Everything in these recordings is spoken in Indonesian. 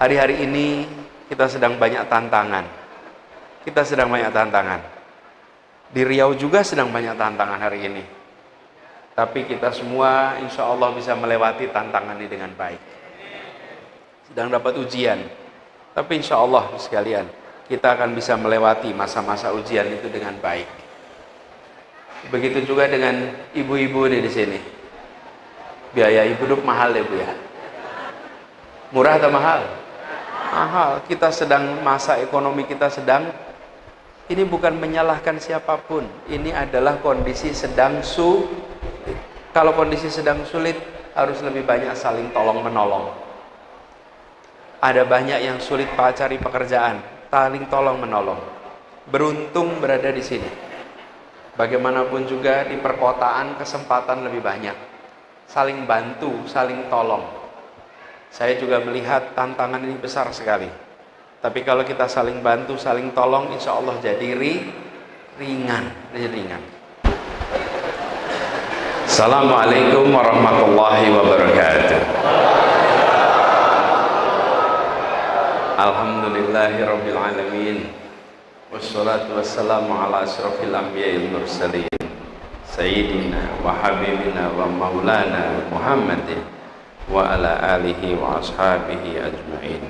Hari-hari ini kita sedang banyak tantangan. Kita sedang banyak tantangan. Di Riau juga sedang banyak tantangan hari ini. Tapi kita semua insya Allah bisa melewati tantangan ini dengan baik. Sedang dapat ujian. Tapi insya Allah sekalian, kita akan bisa melewati masa-masa ujian itu dengan baik. Begitu juga dengan ibu-ibu di sini. Biaya hidup mahal ya Bu ya. Murah atau mahal? Mahal. Kita sedang masa ekonomi kita sedang. Ini bukan menyalahkan siapapun. Ini adalah kondisi sedang sulit. Kalau kondisi sedang sulit, harus lebih banyak saling tolong menolong. Ada banyak yang sulit cari pekerjaan, saling tolong menolong. Beruntung berada di sini. Bagaimanapun juga di perkotaan kesempatan lebih banyak. Saling bantu, saling tolong. Saya juga melihat tantangan ini besar sekali. Tapi kalau kita saling bantu, saling tolong, insya Allah jadi ringan. Assalamualaikum warahmatullahi wabarakatuh. Alhamdulillahirabbil alamin. Wassalatu wassalamu ala asyrafil anbiya'il mursalin. Sayyidina wa habibina wa maulana Muhammadin wa ala alihi wa ashabihi ajma'in.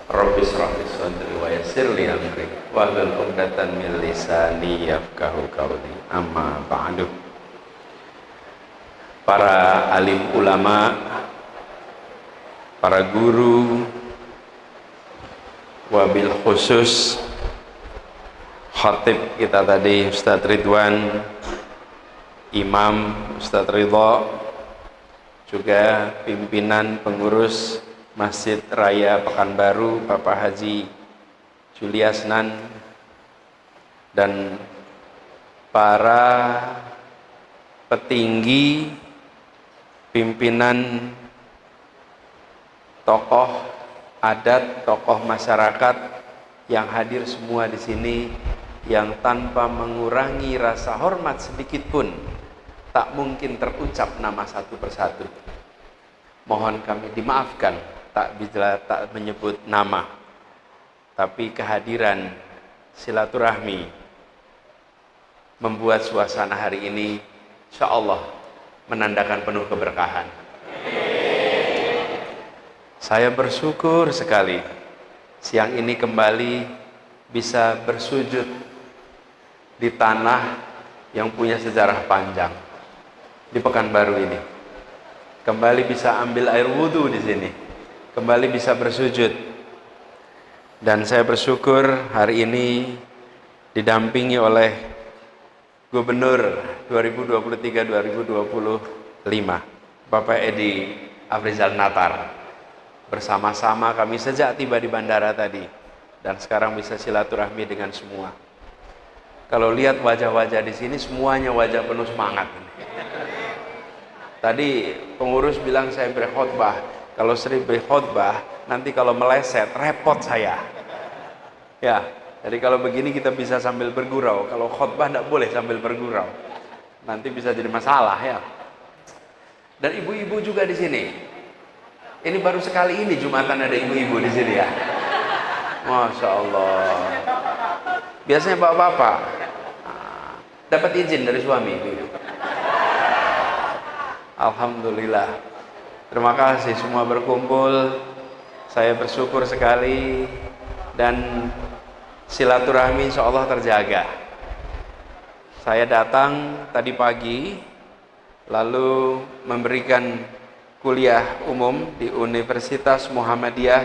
Rabbi shrah li sadri wa yassir li amri wahlul 'uqdatam min lisani yafqahu qawli. Amma ba'du. Para alim ulama, para guru, wabil khusus khatib kita tadi Ustadz Ridwan, Imam Ustadz Ridho, juga pimpinan pengurus Masjid Raya Pekanbaru Bapak Haji Juliasnan, dan para petinggi, pimpinan, tokoh adat, tokoh masyarakat yang hadir semua di sini, yang tanpa mengurangi rasa hormat sedikit pun tak mungkin terucap nama satu persatu. Mohon kami dimaafkan tak menyebut nama, tapi kehadiran silaturahmi membuat suasana hari ini insya Allah menandakan penuh keberkahan. Saya bersyukur sekali siang ini kembali bisa bersujud di tanah yang punya sejarah panjang di Pekanbaru ini. Kembali bisa ambil air wudhu di sini, kembali bisa bersujud. Dan saya bersyukur hari ini didampingi oleh Gubernur 2023-2025 Bapak Edi Afrizal Natar. Bersama-sama kami sejak tiba di bandara tadi, dan sekarang bisa silaturahmi dengan semua. Kalau lihat wajah-wajah di sini, semuanya wajah penuh semangat. Tadi pengurus bilang saya beri khutbah, kalau sering beri khutbah nanti kalau meleset repot saya. Ya, jadi kalau begini kita bisa sambil bergurau. Kalau khutbah tidak boleh sambil bergurau, nanti bisa jadi masalah ya. Dan ibu-ibu juga di sini. Ini baru sekali ini Jumatan ada ibu-ibu di sini ya. Masya Allah. Biasanya bapak-bapak dapat izin dari suami. Alhamdulillah. Terima kasih semua berkumpul. Saya bersyukur sekali, dan silaturahmi insya Allah terjaga. Saya datang tadi pagi, lalu memberikan kuliah umum di Universitas Muhammadiyah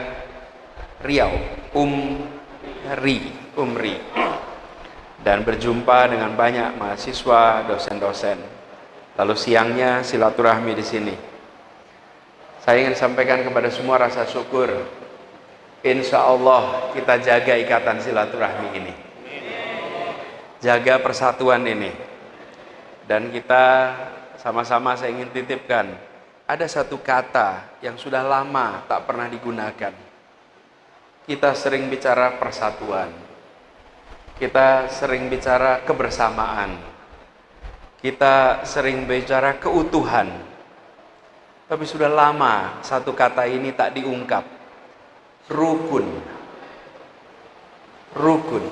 Riau, Umri, dan berjumpa dengan banyak mahasiswa, dosen-dosen. Lalu siangnya silaturahmi di sini. Saya ingin sampaikan kepada semua rasa syukur. Insya Allah kita jaga ikatan silaturahmi ini, jaga persatuan ini, dan kita sama-sama saya ingin titipkan. Ada satu kata yang sudah lama tak pernah digunakan. Kita sering bicara persatuan, kita sering bicara kebersamaan, kita sering bicara keutuhan. Tapi sudah lama satu kata ini tak diungkap. Rukun. Rukun.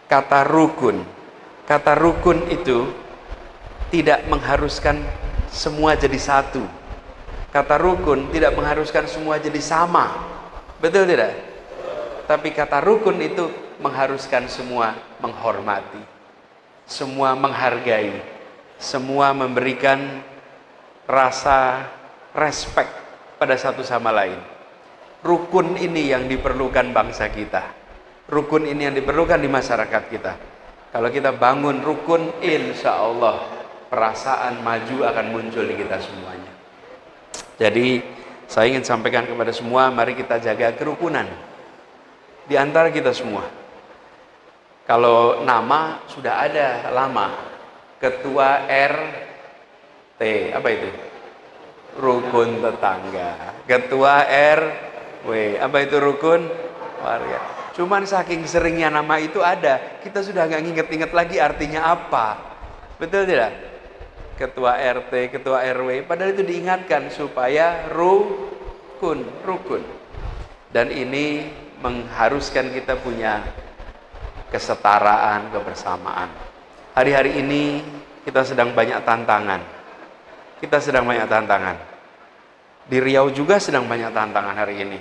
Kata rukun. Kata rukun itu tidak mengharuskan semua jadi satu. Kata rukun tidak mengharuskan semua jadi sama. Betul tidak? Tapi kata rukun itu mengharuskan semua menghormati, semua menghargai, semua memberikan rasa respect pada satu sama lain. Rukun ini yang diperlukan bangsa kita. Rukun ini yang diperlukan di masyarakat kita. Kalau kita bangun rukun, insya Allah perasaan maju akan muncul di kita semuanya. Jadi saya ingin sampaikan kepada semua, mari kita jaga kerukunan di antara kita semua. Kalau nama sudah ada lama, ketua RT, apa itu? Rukun tetangga. Ketua RW, apa itu rukun warga. Cuman saking seringnya nama itu ada, kita sudah nggak inget-inget lagi artinya apa. Betul tidak? Ketua RT, ketua RW, padahal itu diingatkan supaya rukun. Dan ini mengharuskan kita punya kesetaraan, kebersamaan. Hari-hari ini kita sedang banyak tantangan. Di Riau juga sedang banyak tantangan hari ini.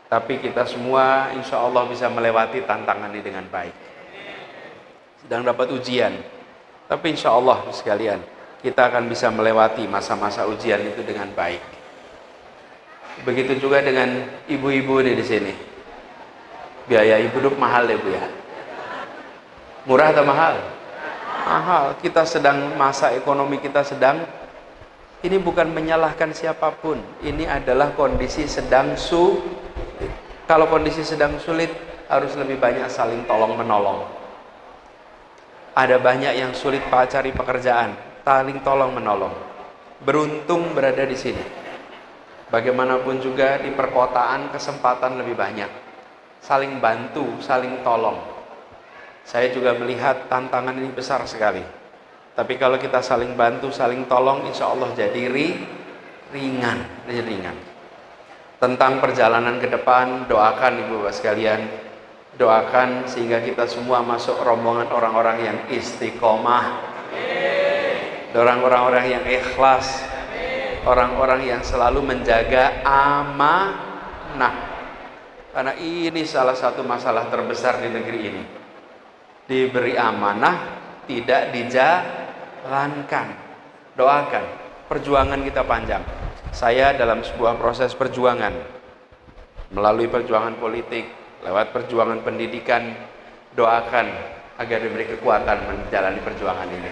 Tapi kita semua insya Allah bisa melewati tantangan ini dengan baik. Sedang dapat ujian. Tapi insya Allah sekalian, kita akan bisa melewati masa-masa ujian itu dengan baik. Begitu juga dengan ibu-ibu di sini. Biaya hidup mahal ya Bu ya? Murah atau mahal? Mahal. Kita sedang, masa ekonomi kita sedang, ini bukan menyalahkan siapapun. Ini adalah kondisi sedang sulit. Kalau kondisi sedang sulit, harus lebih banyak saling tolong-menolong. Ada banyak yang sulit cari pekerjaan, saling tolong-menolong. Beruntung berada di sini. Bagaimanapun juga di perkotaan kesempatan lebih banyak. Saling bantu, saling tolong. Saya juga melihat tantangan ini besar sekali. Tapi kalau kita saling bantu, saling tolong, insya Allah jadi ringan. Tentang perjalanan ke depan, doakan Ibu Bapak sekalian. Doakan sehingga kita semua masuk rombongan orang-orang yang istiqomah, orang-orang yang ikhlas, orang-orang yang selalu menjaga amanah. Karena ini salah satu masalah terbesar di negeri ini. Diberi amanah, tidak dijalankan. Doakan, perjuangan kita panjang. Saya dalam sebuah proses perjuangan, melalui perjuangan politik, lewat perjuangan pendidikan, doakan agar diberi kekuatan menjalani perjuangan ini.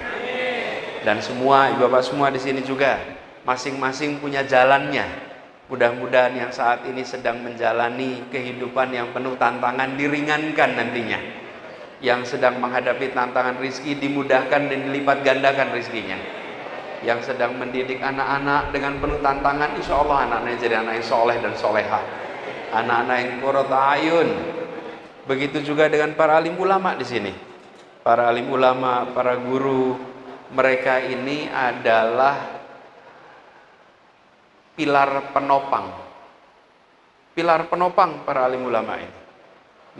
Dan semua Ibu Bapak semua di sini juga masing-masing punya jalannya. Mudah-mudahan yang saat ini sedang menjalani kehidupan yang penuh tantangan diringankan nantinya. Yang sedang menghadapi tantangan rizki dimudahkan dan dilipat gandakan rizkinya. Yang sedang mendidik anak-anak dengan penuh tantangan, insya Allah anak-anaknya jadi anak yang soleh dan solehah, anak-anak yang qurratu ayun. Begitu juga dengan para alim ulama di sini. Para alim ulama, para guru, mereka ini adalah pilar penopang. Pilar penopang para alim ulama ini.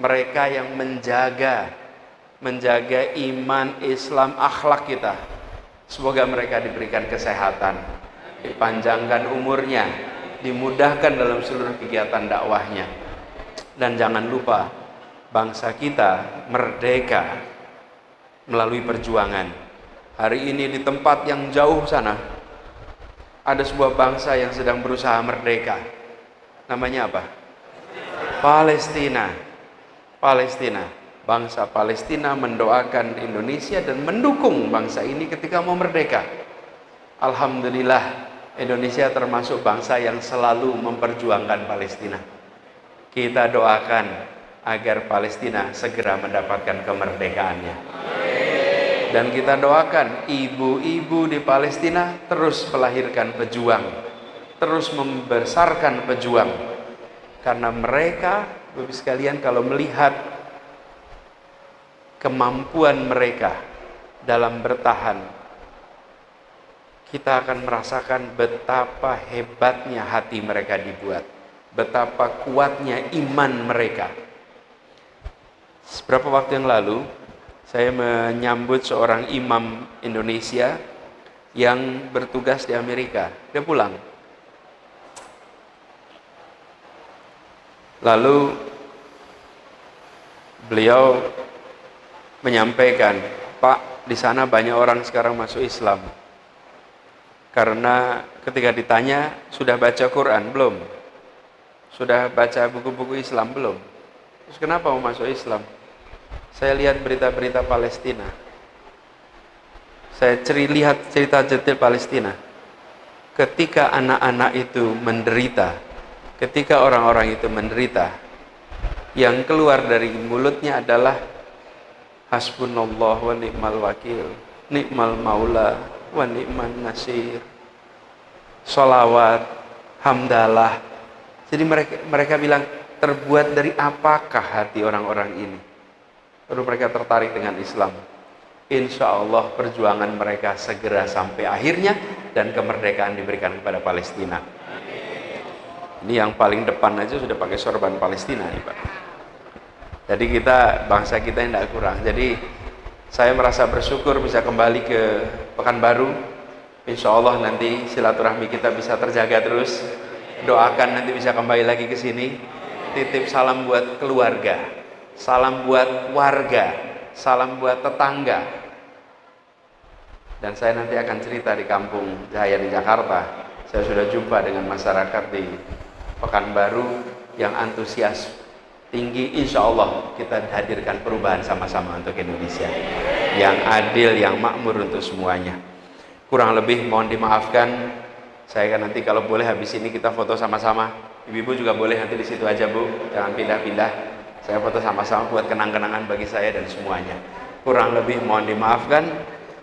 Mereka yang menjaga iman, Islam, akhlak kita. Semoga mereka diberikan kesehatan, dipanjangkan umurnya, dimudahkan dalam seluruh kegiatan dakwahnya. Dan jangan lupa, bangsa kita merdeka melalui perjuangan. Hari ini di tempat yang jauh sana, ada sebuah bangsa yang sedang berusaha merdeka. Namanya apa? Palestina. Bangsa Palestina mendoakan Indonesia dan mendukung bangsa ini ketika mau merdeka. Alhamdulillah, Indonesia termasuk bangsa yang selalu memperjuangkan Palestina. Kita doakan agar Palestina segera mendapatkan kemerdekaannya. Dan kita doakan ibu-ibu di Palestina terus melahirkan pejuang, terus membesarkan pejuang. Karena mereka, Bapak sekalian, kalau melihat kemampuan mereka dalam bertahan, kita akan merasakan betapa hebatnya hati mereka dibuat. betapa kuatnya iman mereka. Beberapa waktu yang lalu saya menyambut seorang imam Indonesia yang bertugas di Amerika. Dia pulang. Lalu beliau menyampaikan, "Pak, di sana banyak orang sekarang masuk Islam." Karena ketika ditanya, "Sudah baca Quran belum? Sudah baca buku-buku Islam belum? Terus kenapa mau masuk Islam?" Saya lihat berita-berita Palestina. Saya lihat cerita-cerita Palestina. Ketika anak-anak itu menderita, ketika orang-orang itu menderita, yang keluar dari mulutnya adalah hasbunallah wa ni'mal wakil, ni'mal maula wa ni'man nasir, sholawat, hamdalah. Jadi mereka bilang, terbuat dari apakah hati orang-orang ini? Lalu mereka tertarik dengan Islam. Insya Allah perjuangan mereka segera sampai akhirnya dan kemerdekaan diberikan kepada Palestina. Ini yang paling depan aja sudah pakai sorban Palestina nih Pak. Jadi bangsa kita tidak kurang. Jadi saya merasa bersyukur bisa kembali ke Pekanbaru. Insya Allah nanti silaturahmi kita bisa terjaga terus. Doakan nanti bisa kembali lagi ke sini. Titip salam buat keluarga. Salam buat warga, salam buat tetangga. Dan saya nanti akan cerita di kampung Jaya di Jakarta. Saya sudah jumpa dengan masyarakat di Pekanbaru yang antusias tinggi. Insya Allah kita hadirkan perubahan sama-sama untuk Indonesia yang adil, yang makmur untuk semuanya. Kurang lebih mohon dimaafkan. Saya kan nanti kalau boleh habis ini kita foto sama-sama. Ibu-ibu juga boleh nanti di situ aja Bu, jangan pindah-pindah. Saya foto sama-sama buat kenang-kenangan bagi saya dan semuanya. Kurang lebih mohon dimaafkan.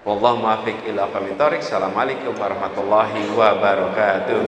Wallahu muwaffiq ila aqwamit thoriq. Assalamualaikum warahmatullahi wabarakatuh.